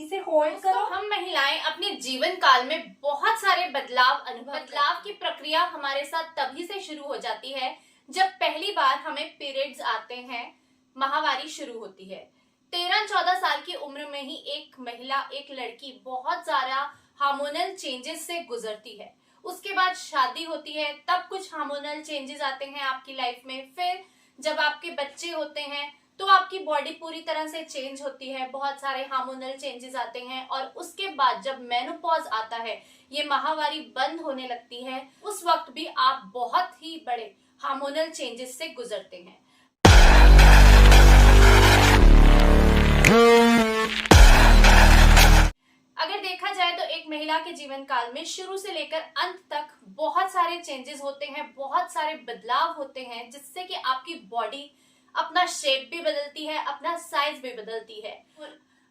इसे होल्ड करो। हम महिलाएं अपने जीवन काल में बहुत सारे बदलाव की प्रक्रिया हमारे साथ तभी से शुरू हो जाती है जब पहली बार हमें पीरियड्स आते हैं, माहवारी शुरू होती है। 13-14 साल की उम्र में ही एक महिला, एक लड़की बहुत सारा हार्मोनल चेंजेस से गुजरती है। उसके बाद शादी होती है, तब कुछ हार्मोनल चेंजेस आते हैं आपकी लाइफ में। फिर जब आपके बच्चे होते हैं तो आपकी बॉडी पूरी तरह से चेंज होती है, बहुत सारे हार्मोनल चेंजेस आते हैं। और उसके बाद जब मेनोपॉज आता है, ये माहवारी बंद होने लगती है, उस वक्त भी आप बहुत ही बड़े हार्मोनल चेंजेस से गुजरते हैं। अगर देखा जाए तो एक महिला के जीवन काल में शुरू से लेकर अंत तक बहुत सारे चेंजेस होते हैं, बहुत सारे बदलाव होते हैं, जिससे कि आपकी बॉडी अपना शेप भी बदलती है, अपना साइज भी बदलती है।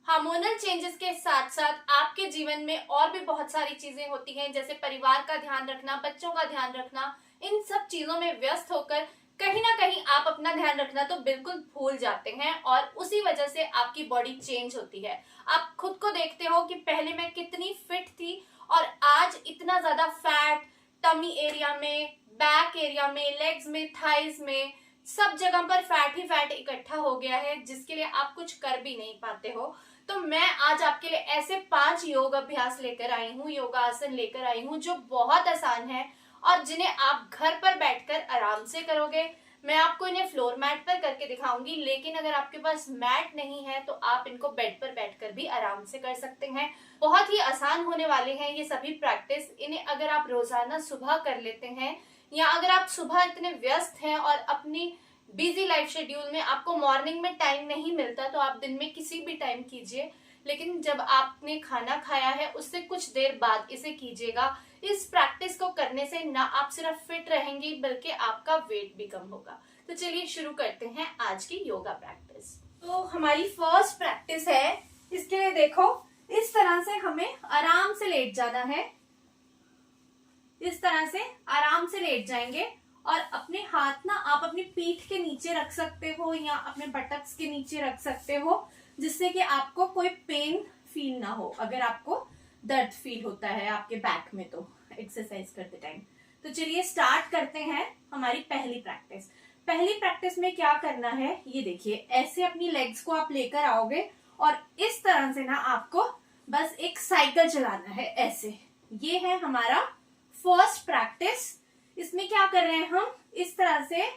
हार्मोनल चेंजेस के साथ साथ आपके जीवन में और भी बहुत सारी चीजें होती हैं, जैसे परिवार का ध्यान रखना, बच्चों का ध्यान रखना। इन सब चीजों में व्यस्त होकर कहीं ना कहीं आप अपना ध्यान रखना तो बिल्कुल भूल जाते हैं और उसी वजह से आपकी बॉडी चेंज होती है। आप खुद को देखते हो कि पहले मैं कितनी फिट थी और आज इतना ज्यादा फैट टमी एरिया में, बैक एरिया में, लेग्स में, थाइज में, सब जगह पर फैट ही फैट इकट्ठा हो गया है, जिसके लिए आप कुछ कर भी नहीं पाते हो। तो मैं आज आपके लिए ऐसे 5 योग अभ्यास लेकर आई हूँ, योगासन लेकर आई हूँ, जो बहुत आसान है और जिन्हें आप घर पर बैठकर आराम से करोगे। मैं आपको इन्हें फ्लोर मैट पर करके दिखाऊंगी, लेकिन अगर आपके पास मैट नहीं है तो आप इनको बेड पर बैठकर भी आराम से कर सकते हैं। बहुत ही आसान होने वाले हैं ये सभी प्रैक्टिस। इन्हें अगर आप रोजाना सुबह कर लेते हैं, या अगर आप सुबह इतने व्यस्त हैं और अपनी बिजी लाइफ शेड्यूल में आपको मॉर्निंग में टाइम नहीं मिलता, तो आप दिन में किसी भी टाइम कीजिए, लेकिन जब आपने खाना खाया है उससे कुछ देर बाद इसे कीजिएगा। इस प्रैक्टिस को करने से ना आप सिर्फ फिट रहेंगी बल्कि आपका वेट भी कम होगा। तो चलिए शुरू करते हैं आज की योगा प्रैक्टिस। तो हमारी फर्स्ट प्रैक्टिस है, इसके लिए देखो इस तरह से हमें आराम से लेट जाना है। इस तरह से आराम से लेट जाएंगे और अपने हाथ ना आप अपनी पीठ के नीचे रख सकते हो या अपने बटक्स के नीचे रख सकते हो, जिससे कि आपको कोई पेन फील ना हो अगर आपको दर्द फील होता है आपके बैक में तो एक्सरसाइज करते टाइम। तो चलिए स्टार्ट करते हैं हमारी पहली प्रैक्टिस। पहली प्रैक्टिस में क्या करना है, ये देखिए, ऐसे अपनी लेग्स को आप लेकर आओगे और इस तरह से ना आपको बस एक साइकिल चलाना है ऐसे। ये है हमारा फर्स्ट प्रैक्टिस। इसमें क्या कर रहे हैं, हम इस तरह से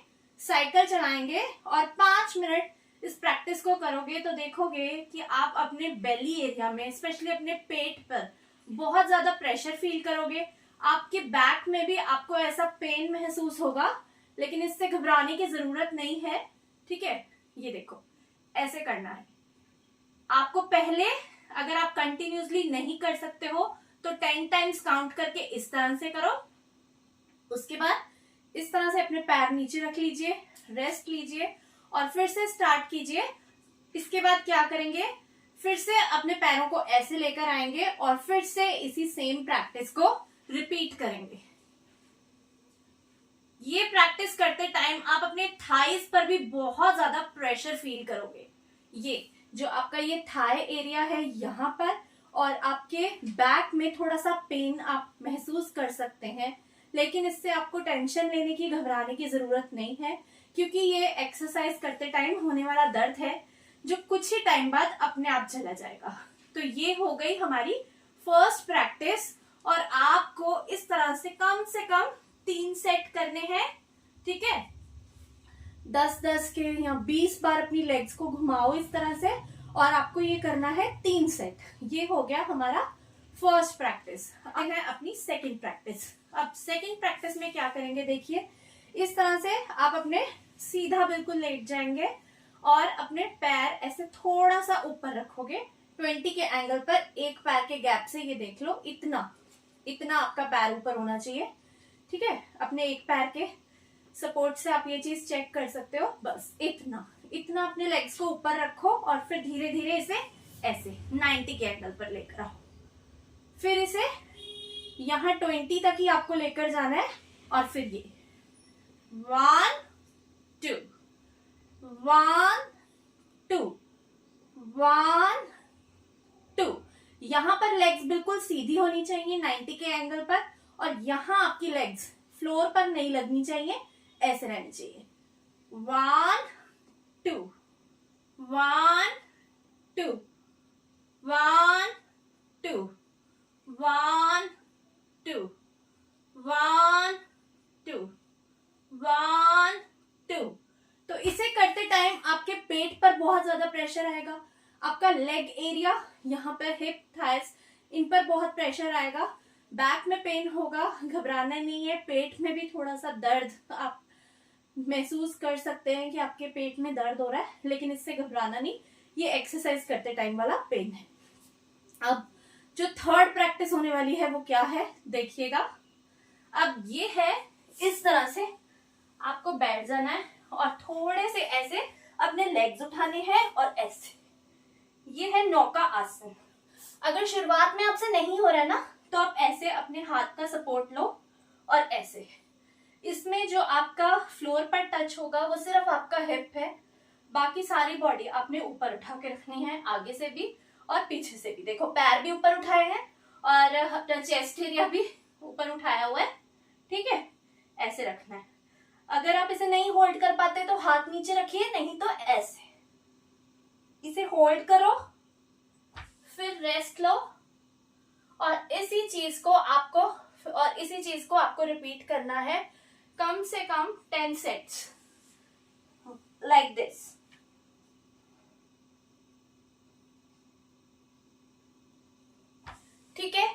साइकिल चलाएंगे और 5 मिनट इस प्रैक्टिस को करोगे तो देखोगे कि आप अपने बेली एरिया में, स्पेशली अपने पेट पर बहुत ज्यादा प्रेशर फील करोगे। आपके बैक में भी आपको ऐसा पेन महसूस होगा, लेकिन इससे घबराने की जरूरत नहीं है, ठीक है। ये देखो, ऐसे करना है आपको। पहले अगर आप कंटिन्यूसली नहीं कर सकते हो तो 10 टाइम्स काउंट करके इस तरह से करो। उसके बाद इस तरह से अपने पैर नीचे रख लीजिए, रेस्ट लीजिए और फिर से स्टार्ट कीजिए। इसके बाद क्या करेंगे, फिर से अपने पैरों को ऐसे लेकर आएंगे और फिर से इसी सेम प्रैक्टिस को रिपीट करेंगे। ये प्रैक्टिस करते टाइम आप अपने थाइज पर भी बहुत ज्यादा प्रेशर फील करोगे। ये जो आपका ये थाई एरिया है यहाँ पर, और आपके बैक में थोड़ा सा पेन आप महसूस कर सकते हैं, लेकिन इससे आपको टेंशन लेने की, घबराने की जरूरत नहीं है, क्योंकि ये एक्सरसाइज करते टाइम होने वाला दर्द है जो कुछ ही टाइम बाद अपने आप चला जाएगा। तो ये हो गई हमारी फर्स्ट प्रैक्टिस और आपको इस तरह से कम 3 सेट करने हैं, ठीक है। 10-10 के या 20 बार अपनी लेग्स को घुमाओ इस तरह से और आपको ये करना है 3 सेट। ये हो गया हमारा फर्स्ट प्रैक्टिस। अब है अपनी सेकंड प्रैक्टिस। अब सेकंड प्रैक्टिस में क्या करेंगे, देखिए, इस तरह से आप अपने सीधा बिल्कुल लेट जाएंगे और अपने पैर ऐसे थोड़ा सा ऊपर रखोगे 20 के एंगल पर, एक पैर के गैप से। ये देख लो, इतना आपका पैर ऊपर होना चाहिए, ठीक है। अपने एक पैर के सपोर्ट से आप ये चीज चेक कर सकते हो। बस इतना अपने लेग्स को ऊपर रखो और फिर धीरे धीरे इसे ऐसे 90 के एंगल पर लेकर आओ। फिर इसे यहाँ 20 तक ही आपको लेकर जाना है और फिर ये 1 2 1 2 1 2 यहाँ पर लेग्स बिल्कुल सीधी होनी चाहिए 90 के एंगल पर, और यहाँ आपकी लेग्स फ्लोर पर नहीं लगनी चाहिए, ऐसे रहनी चाहिए। 1 2 1 2 1 2 1 2 1 2 1 2। तो इसे करते टाइम आपके पेट पर बहुत ज्यादा प्रेशर आएगा, आपका लेग एरिया, यहाँ पर हिप, थाइस, इन पर बहुत प्रेशर आएगा, बैक में पेन होगा। घबराना नहीं है, पेट में भी थोड़ा सा दर्द आप महसूस कर सकते हैं कि आपके पेट में दर्द हो रहा है, लेकिन इससे घबराना नहीं, ये एक्सरसाइज करते टाइम वाला पेन है। अब जो थर्ड प्रैक्टिस होने वाली है वो क्या है देखिएगा। अब ये है, इस तरह से आपको बैठ जाना है और थोड़े से ऐसे अपने लेग्स उठाने हैं और ऐसे, ये है नौका आसन। अगर शुरुआत में आपसे नहीं हो रहा है ना, तो आप ऐसे अपने हाथ का सपोर्ट लो और ऐसे, इसमें जो आपका फ्लोर पर टच होगा वो सिर्फ आपका हिप है, बाकी सारी बॉडी आपने ऊपर उठा के रखनी है, आगे से भी और पीछे से भी। देखो पैर भी ऊपर उठाए हैं और अपना चेस्ट एरिया भी ऊपर उठाया हुआ है, ठीक है, ऐसे रखना है। अगर आप इसे नहीं होल्ड कर पाते तो हाथ नीचे रखिए, नहीं तो ऐसे इसे होल्ड करो, फिर रेस्ट लो, और इसी चीज को आपको रिपीट करना है कम से कम 10 सेट्स, लाइक दिस। ठीक है,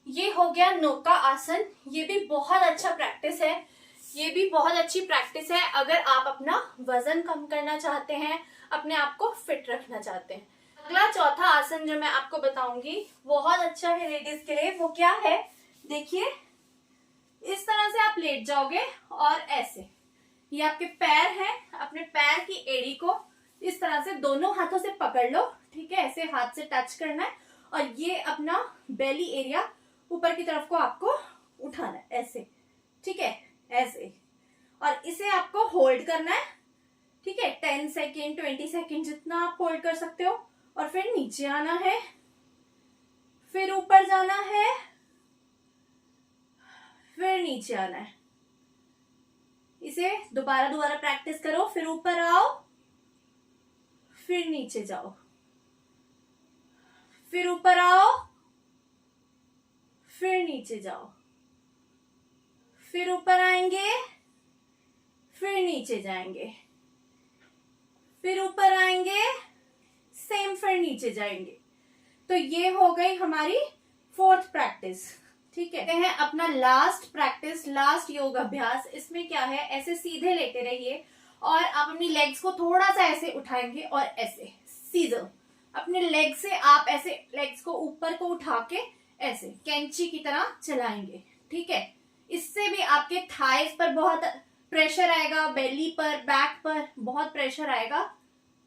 ये हो गया नौका आसन। ये भी बहुत अच्छा प्रैक्टिस है, ये भी बहुत अच्छी प्रैक्टिस है अगर आप अपना वजन कम करना चाहते हैं, अपने आप को फिट रखना चाहते हैं। अगला चौथा आसन जो मैं आपको बताऊंगी बहुत अच्छा है लेडीज के लिए। वो क्या है देखिए, इस तरह से आप लेट जाओगे और ऐसे, ये आपके पैर हैं, अपने पैर की एड़ी को इस तरह से दोनों हाथों से पकड़ लो, ठीक है, ऐसे हाथ से टच करना है, और ये अपना बेली एरिया ऊपर की तरफ को आपको उठाना है ऐसे, ठीक है, ऐसे, और इसे आपको होल्ड करना है, ठीक है, 10 सेकेंड 20 सेकेंड जितना आप होल्ड कर सकते हो, और फिर नीचे आना है, फिर ऊपर जाना है, फिर नीचे आना है। इसे दोबारा प्रैक्टिस करो, फिर ऊपर आओ, फिर नीचे जाओ, फिर ऊपर आओ, फिर नीचे जाओ, फिर ऊपर आएंगे, फिर नीचे जाएंगे, फिर ऊपर आएंगे, सेम, फिर नीचे जाएंगे। तो ये हो गई हमारी फोर्थ प्रैक्टिस, ठीक है। अपना लास्ट प्रैक्टिस, लास्ट योग अभ्यास। इसमें क्या है, ऐसे सीधे लेटे रहिए और आप अपनी लेग्स को थोड़ा सा ऐसे उठाएंगे और ऐसे सीधे अपने लेग से आप ऐसे लेग्स को ऊपर को उठा के ऐसे कैंची की तरह चलाएंगे, ठीक है। इससे भी आपके थाइस पर बहुत प्रेशर आएगा, बेली पर, बैक पर बहुत प्रेशर आएगा।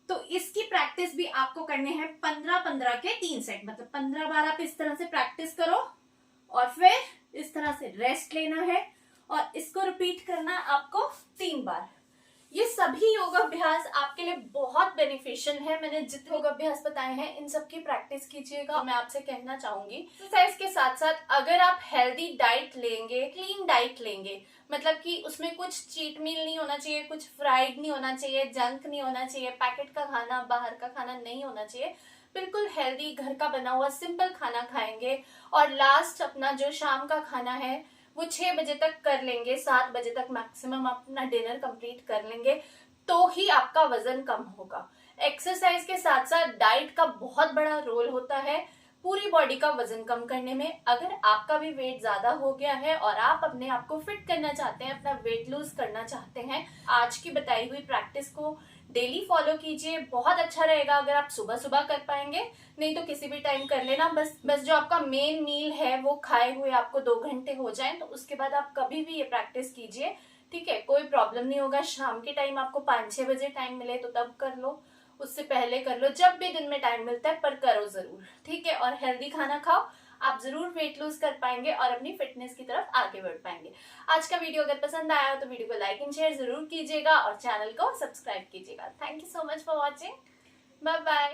तो इसकी प्रैक्टिस भी आपको करने हैं 15-15 के 3 सेट, मतलब 15 बार आप इस तरह से प्रैक्टिस करो और फिर इस तरह से रेस्ट लेना है, और इसको रिपीट करना है आपको 3 बार। ये सभी योग अभ्यास आपके लिए बहुत बेनिफिशियल है। मैंने जितने योग अभ्यास बताए हैं इन सब की प्रैक्टिस कीजिएगा। मैं आपसे कहना चाहूंगी एक्सरसाइज के साथ साथ अगर आप हेल्दी डाइट लेंगे, क्लीन डाइट लेंगे, मतलब कि उसमें कुछ चीट मील नहीं होना चाहिए, कुछ फ्राइड नहीं होना चाहिए, जंक नहीं होना चाहिए, पैकेट का खाना, बाहर का खाना नहीं होना चाहिए, बिल्कुल हेल्दी घर का बना हुआ सिंपल खाना खाएंगे, और लास्ट अपना जो शाम का खाना है वो 6 बजे तक कर लेंगे, 7 बजे तक मैक्सिमम अपना डिनर कंप्लीट कर लेंगे, तो ही आपका वजन कम होगा। एक्सरसाइज के साथ साथ डाइट का बहुत बड़ा रोल होता है पूरी बॉडी का वजन कम करने में। अगर आपका भी वेट ज्यादा हो गया है और आप अपने आप को फिट करना चाहते हैं, अपना वेट लूज करना चाहते हैं, आज की बताई हुई प्रैक्टिस को डेली फॉलो कीजिए। बहुत अच्छा रहेगा अगर आप सुबह सुबह कर पाएंगे, नहीं तो किसी भी टाइम कर लेना। बस जो आपका मेन मील है वो खाए हुए आपको 2 घंटे हो जाए, तो उसके बाद आप कभी भी ये प्रैक्टिस कीजिए, ठीक है, कोई प्रॉब्लम नहीं होगा। शाम के टाइम आपको 5-6 बजे टाइम मिले तो तब कर लो, उससे पहले कर लो, जब भी दिन में टाइम मिलता है, पर करो जरूर, ठीक है। और हेल्दी खाना खाओ, आप जरूर वेट लूज कर पाएंगे और अपनी फिटनेस की तरफ आगे बढ़ पाएंगे। आज का वीडियो अगर पसंद आया हो तो वीडियो को लाइक एंड शेयर जरूर कीजिएगा और चैनल को सब्सक्राइब कीजिएगा। Thank you so much for watching, bye bye.